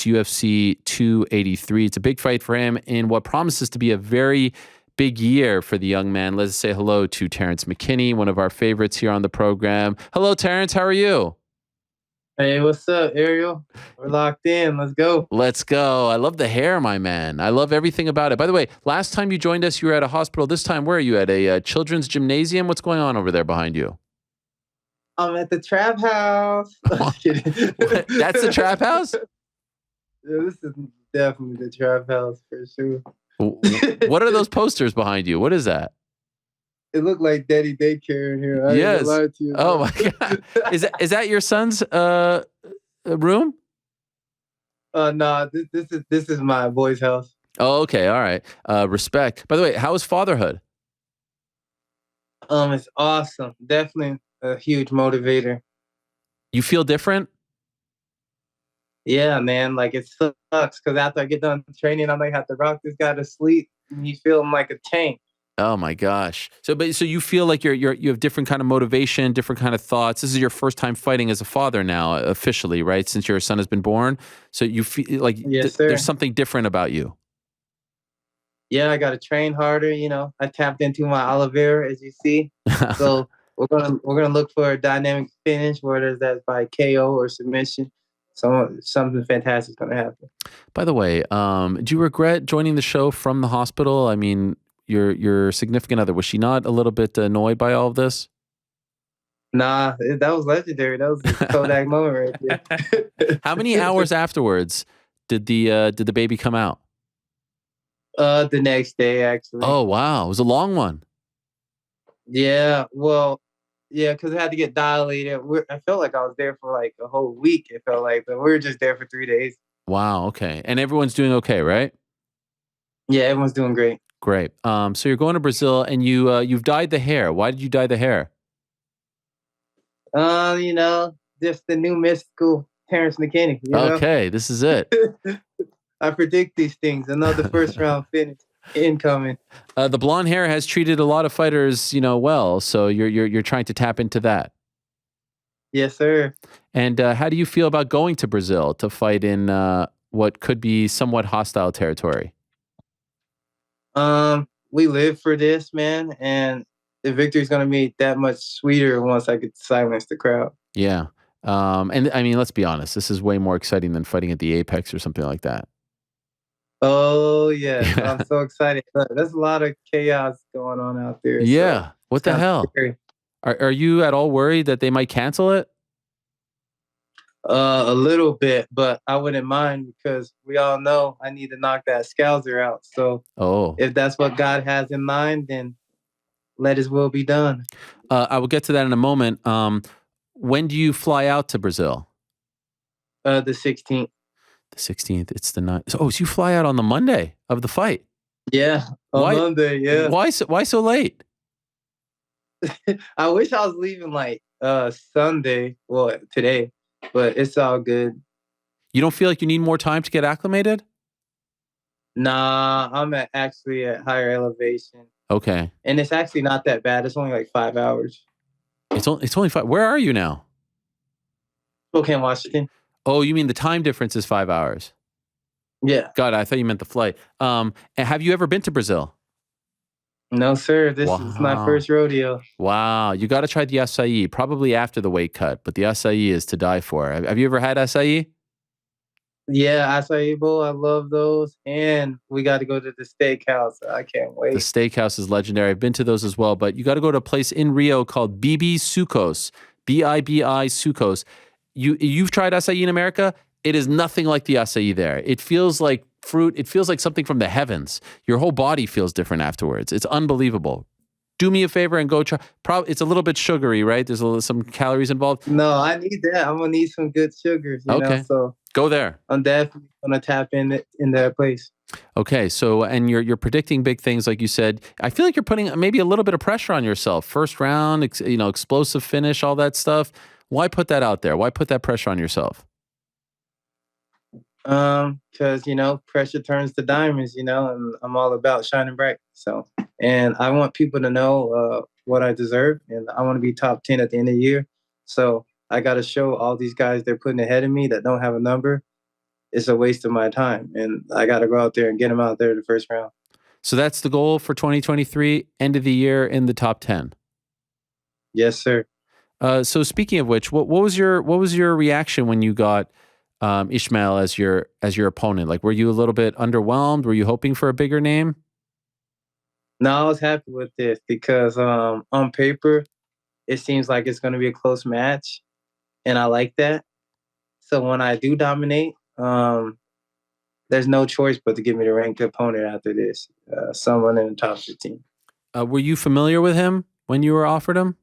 It's UFC 283. It's a big fight for him in what promises to be a very big year for the young man. Let's say hello to Terrance McKinney, one of our favorites here on the program. Hello, Terrance. How are you? Hey, what's up, Ariel? We're locked in. Let's go. Let's go. I love the hair, my man. I love everything about it. By the way, last time you joined us, you were at a hospital. This time, where are you? At a children's gymnasium? What's going on over there behind you? I'm at the trap house. Just kidding. That's the trap house? Yeah, this is definitely the trap house for sure. What are those posters behind you? What is that? It looked like daddy daycare in here. I Yes. ain't gonna lie to you. Oh my God. Is that your son's room? Nah, this is my boy's house. Oh, okay. All right. Respect. By the way, how is fatherhood? It's awesome. Definitely a huge motivator. You feel different? Yeah, man. Like it sucks because after I get done training, I might have to rock this guy to sleep, and he's feeling like a tank. Oh my gosh. So you feel like you have different kind of motivation, different kind of thoughts. This is your first time fighting as a father now, officially, right? Since your son has been born. So you feel like Yes, sir. there's something different about you. Yeah, I got to train harder. I tapped into my aloe vera, as you see. So we're gonna look for a dynamic finish, whether that's by KO or submission. So something fantastic is gonna happen. By the way, do you regret joining the show from the hospital? I mean, your significant other, was she not a little bit annoyed by all of this? Nah, that was legendary. That was a Kodak moment right there. How many hours afterwards did the baby come out? The next day, actually. Oh wow, it was a long one. Yeah, well, yeah, because I had to get dilated. I felt like I was there for like a whole week. It felt like, but we were just there for 3 days. Wow. Okay, and everyone's doing okay, right? Yeah, everyone's doing great. Great. So you're going to Brazil, and you've dyed the hair. Why did you dye the hair? Just the new mystical Terrance McKinney. Okay, this is it. I predict these things. Another first round finish incoming. The blonde hair has treated a lot of fighters, well. So you're trying to tap into that. Yes, sir. And how do you feel about going to Brazil to fight in what could be somewhat hostile territory? We live for this, man, and the victory is gonna be that much sweeter once I get to silence the crowd. Yeah. And I mean, let's be honest. This is way more exciting than fighting at the Apex or something like that. Oh yeah, I'm so excited. There's a lot of chaos going on out there. Yeah. So What the hell? scary. Are you at all worried that they might cancel it? A little bit, but I wouldn't mind because we all know I need to knock that Scouser out. So Oh. if that's what God has in mind, then let His will be done. I will get to that in a moment. When do you fly out to Brazil? The 16th. The 16th. It's the 9th. Oh, so you fly out on the Monday of the fight. Yeah, on Monday. Yeah. Why so late? I wish I was leaving like Sunday. Well, today, but it's all good. You don't feel like you need more time to get acclimated? Nah, I'm actually at higher elevation, Okay. and it's actually not that bad. It's only like 5 hours. It's only 5. Where are you now? Spokane, Washington. Oh, you mean the time difference is 5 hours? Yeah. God, I thought you meant the flight. And have you ever been to Brazil? No, sir. This is my first rodeo. Wow. You got to try the acai, probably after the weight cut, but the acai is to die for. Have you ever had acai? Yeah, acai bowl. I love those. And we got to go to the steakhouse. I can't wait. The steakhouse is legendary. I've been to those as well, but you got to go to a place in Rio called Bibi Sucos, Bibi Sucos. You've tried acai in America? It is nothing like the acai there. It feels like fruit. It feels like something from the heavens. Your whole body feels different afterwards. It's unbelievable. Do me a favor and go try. It's a little bit sugary, right? There's some calories involved. No, I need that. I'm gonna need some good sugars. So go there. I'm definitely gonna tap in that place. Okay, so and you're predicting big things, like you said. I feel like you're putting maybe a little bit of pressure on yourself. First round, explosive finish, all that stuff. Why put that out there? Why put that pressure on yourself? Because pressure turns to diamonds. And I'm all about shining bright. So, and I want people to know what I deserve, and I want to be top 10 at the end of the year. So I got to show all these guys they're putting ahead of me that don't have a number it's a waste of my time. And I got to go out there and get him out there the first round. So that's the goal for 2023, end of the year in the top 10. Yes, sir. So speaking of which, what was your reaction when you got Ismael as your opponent? Like, were you a little bit underwhelmed? Were you hoping for a bigger name? No, I was happy with this because on paper, it seems like it's going to be a close match, and I like that. So when I do dominate, there's no choice but to give me the ranked opponent after this, someone in the top 15. Were you familiar with him when you were offered him?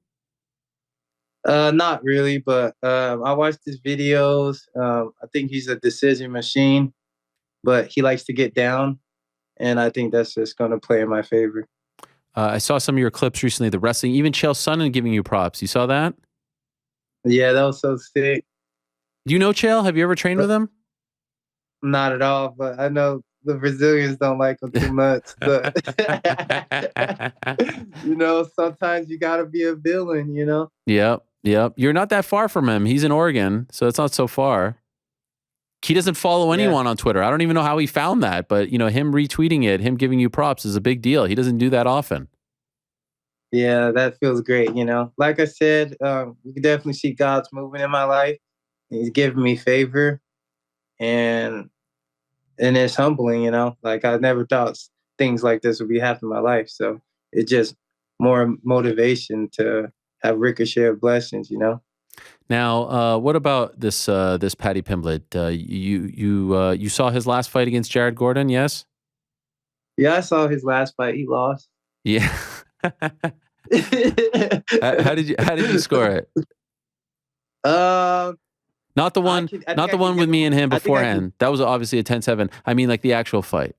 Not really, but I watched his videos. I think he's a decision machine, but he likes to get down, and I think that's just going to play in my favor. I saw some of your clips recently, the wrestling, even Chael Sonnen giving you props. You saw that? Yeah, that was so sick. Do you know Chael? Have you ever trained with him? Not at all, but I know the Brazilians don't like him too much. But sometimes you got to be a villain, Yep. You're not that far from him. He's in Oregon, so it's not so far. He doesn't follow anyone on Twitter. I don't even know how he found that, but him retweeting it, him giving you props is a big deal. He doesn't do that often. Yeah, that feels great. Like I said, you can definitely see God's moving in my life. He's giving me favor, and it's humbling. Like I never thought things like this would be happening in my life. So it's just more motivation to have ricochet of blessings. Now, what about this Paddy Pimblett? You saw his last fight against Jared Gordon, yes? Yeah, I saw his last fight. He lost. Yeah. How did you score it? Not the one with me and him beforehand. That was obviously a 10-7. I mean, like the actual fight.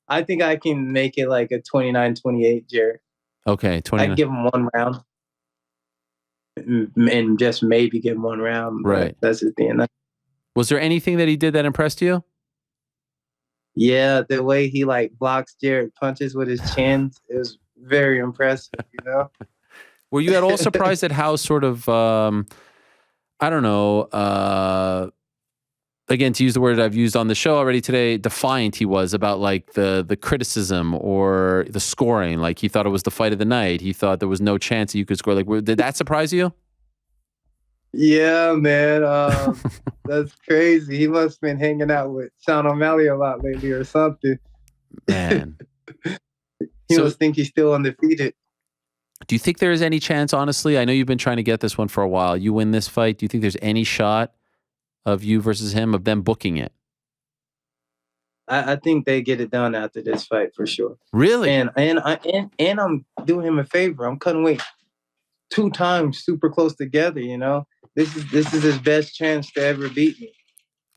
I think I can make it like a 29-28, Jared. Okay, 29. I give him one round. And just maybe give him one round. Right. That's the thing. Was there anything that he did that impressed you? Yeah, the way he blocks Jared punches with his chin is very impressive, Were you at all surprised at how sort of, I don't know, again, to use the word I've used on the show already today, defiant he was about like the criticism or the scoring? Like he thought it was the fight of the night. He thought there was no chance that you could score. Like, did that surprise you? Yeah, man. That's crazy. He must have been hanging out with Sean O'Malley a lot lately or something. Man. He must think he's still undefeated. Do you think there is any chance, honestly? I know you've been trying to get this one for a while. You win this fight. Do you think there's any shot of you versus him, of them booking it? I think they get it done after this fight for sure. Really? And I'm doing him a favor. I'm cutting weight 2 times super close together, This is his best chance to ever beat me.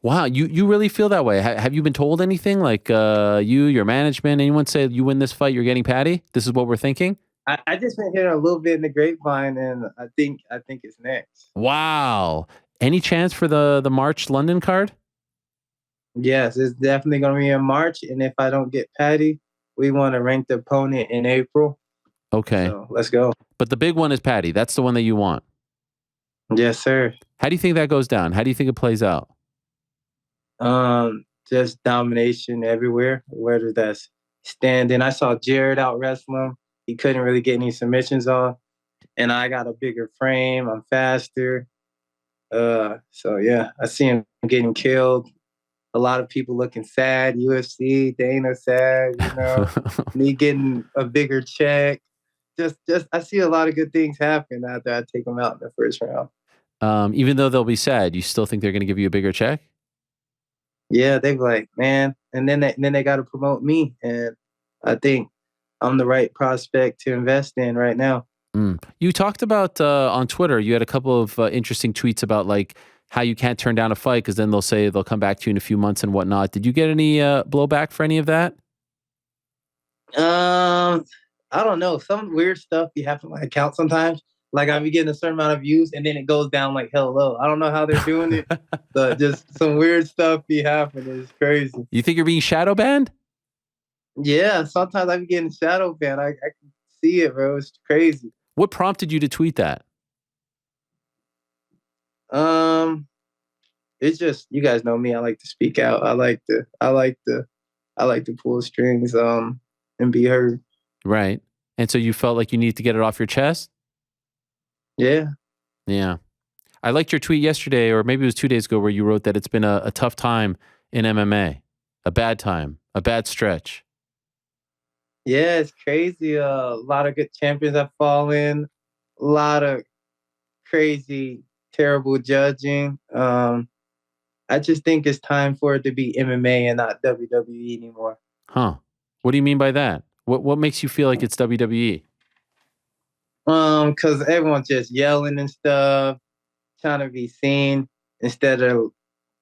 Wow, you really feel that way? Have you been told anything? Like your management, anyone say you win this fight, you're getting Paddy? This is what we're thinking? I just been hearing a little bit in the grapevine, and I think it's next. Wow. Any chance for the March London card? Yes, it's definitely going to be in March, and if I don't get Paddy, we want to rank the opponent in April. Okay. So let's go. But the big one is Paddy. That's the one that you want. Yes, sir. How do you think that goes down? How do you think it plays out? Just domination everywhere, whether that's standing. I saw Jared out wrestle him. He couldn't really get any submissions off. And I got a bigger frame. I'm faster. So yeah, I see him getting killed. A lot of people looking sad. UFC, Dana sad, me getting a bigger check. Just I see a lot of good things happen after I take them out in the first round. Even though they'll be sad, you still think they're going to give you a bigger check? Yeah, they be like, man, and then they got to promote me, and I think I'm the right prospect to invest in right now. You talked about on Twitter, you had a couple of interesting tweets about like how you can't turn down a fight because then they'll say they'll come back to you in a few months and whatnot. Did you get any blowback for any of that? I don't know. Some weird stuff be happening on my account sometimes. Like I'll be getting a certain amount of views and then it goes down like hell low. I don't know how they're doing it, but just some weird stuff be happening. It's crazy. You think you're being shadow banned? Yeah, sometimes I'm getting shadow banned. I can see it, bro. It's crazy. What prompted you to tweet that? it's just, you guys know me. I like to speak out. I like to pull strings and be heard. Right. And so you felt like you need to get it off your chest? Yeah. Yeah. I liked your tweet yesterday, or maybe it was 2 days ago, where you wrote that it's been a tough time in MMA, a bad time, a bad stretch. Yeah, it's crazy. A lot of good champions have fallen. A lot of crazy, terrible judging. I just think it's time for it to be MMA and not WWE anymore. Huh. What do you mean by that? What makes you feel like it's WWE? Because everyone's just yelling and stuff, trying to be seen, instead of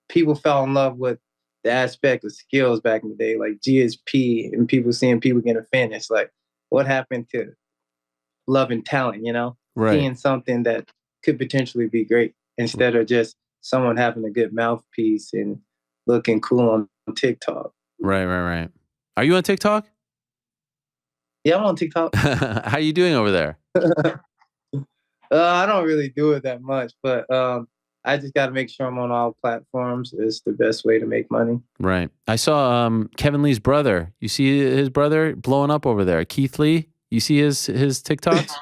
people fell in love with the aspect of skills back in the day, like GSP, and people seeing people getting finished. Like, what happened to love and talent, Right. Seeing something that could potentially be great instead of just someone having a good mouthpiece and looking cool on TikTok. Right. Are you on TikTok? Yeah, I'm on TikTok. How you doing over there? I don't really do it that much, but I just got to make sure I'm on all platforms. It's the best way to make money. Right. I saw Kevin Lee's brother. You see his brother blowing up over there, Keith Lee? You see his TikToks?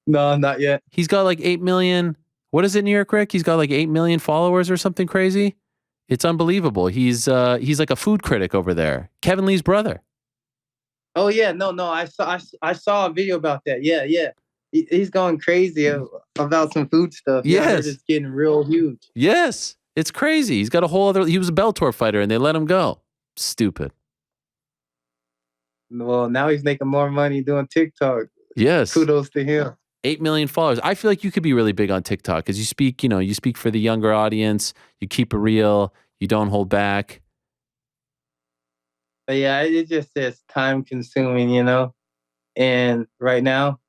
No, not yet. He's got like 8 million. What is it, New York Rick? He's got like 8 million followers or something crazy. It's unbelievable. He's like a food critic over there. Kevin Lee's brother. Oh yeah, no. I saw a video about that. Yeah. He's going crazy about some food stuff. Yeah, I heard it's getting real huge. Yes, it's crazy. He's got a whole other. He was a Bellator fighter, and they let him go. Stupid. Well, now he's making more money doing TikTok. Yes. Kudos to him. 8 million followers. I feel like you could be really big on TikTok because you speak for the younger audience. You keep it real. You don't hold back. But yeah, it just says time consuming, And right now,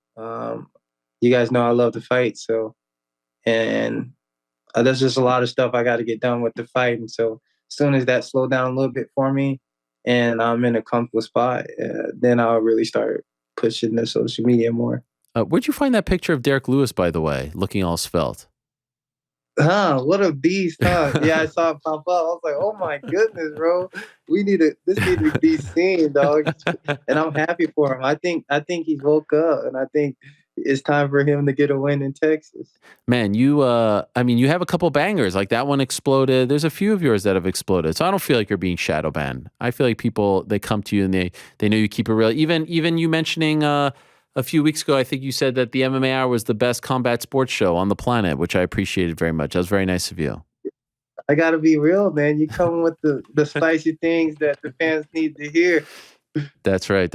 you guys know I love to fight. So, and there's just a lot of stuff I got to get done with the fight. And so as soon as that slowed down a little bit for me and I'm in a comfortable spot, then I'll really start pushing the social media more. Where'd you find that picture of Derek Lewis, by the way, looking all svelte? What a beast, huh? Yeah, I saw it pop up. I was like, oh my goodness, bro. This need to be seen, dog. And I'm happy for him. I think he's woke up, and I think it's time for him to get a win in Texas. Man, you have a couple bangers. Like that one exploded. There's a few of yours that have exploded. So I don't feel like you're being shadow banned. I feel like people, they come to you and they know you keep it real. Even you mentioning a few weeks ago, I think you said that the MMA Hour was the best combat sports show on the planet, which I appreciated very much. That was very nice of you. I got to be real, man. You come with the spicy things that the fans need to hear. That's right.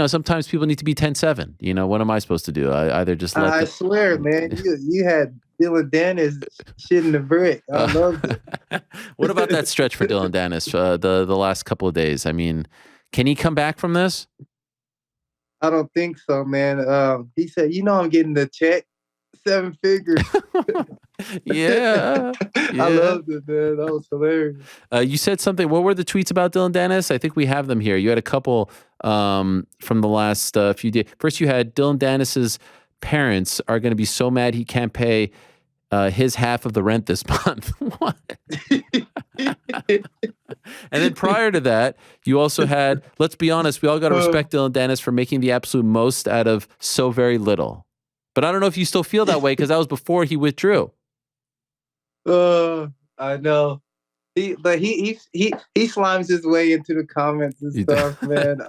Sometimes people need to be 10-7. What am I supposed to do? I either just let I swear, man, you had Dillon Danis shitting the brick. I loved it. What about that stretch for Dillon Danis the last couple of days? I mean, can he come back from this? I don't think so, man. He said, I'm getting the check, 7 figures. Yeah. I loved it, man. That was hilarious. You said something. What were the tweets about Dillon Danis? I think we have them here. You had a couple from the last few days. First, you had Dillon Danis's parents are going to be so mad he can't pay his half of the rent this month. What? And then prior to that, you also had, let's be honest, we all got to respect Dillon Danis for making the absolute most out of so very little. But I don't know if you still feel that way because that was before he withdrew. I know. He slimes his way into the comments and stuff, man.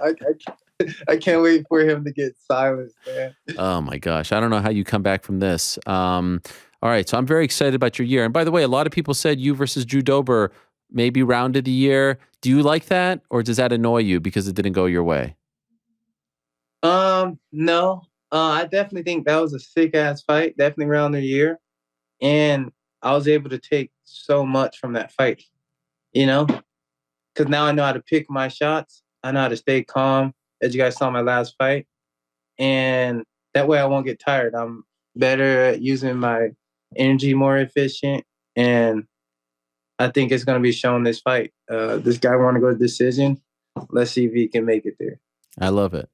I can't wait for him to get silenced, man. Oh my gosh. I don't know how you come back from this. All right. So I'm very excited about your year. And by the way, a lot of people said you versus Drew Dober maybe round of the year. Do you like that? Or does that annoy you because it didn't go your way? No. I definitely think that was a sick ass fight. Definitely round of the year. And I was able to take so much from that fight, because now I know how to pick my shots. I know how to stay calm, as you guys saw my last fight. And that way I won't get tired. I'm better at using my energy more efficient. And I think it's going to be shown this fight. This guy want to go to decision. Let's see if he can make it there. I love it.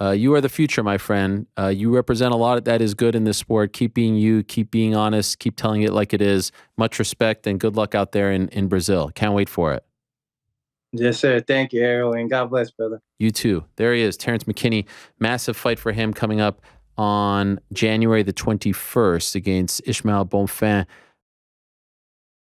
You are the future, my friend. You represent a lot that is good in this sport. Keep being you, keep being honest, keep telling it like it is. Much respect and good luck out there in Brazil. Can't wait for it. Yes, sir. Thank you, Errol, and God bless, brother. You too. There he is, Terrance McKinney. Massive fight for him coming up on January the 21st against Ismael Bonfim.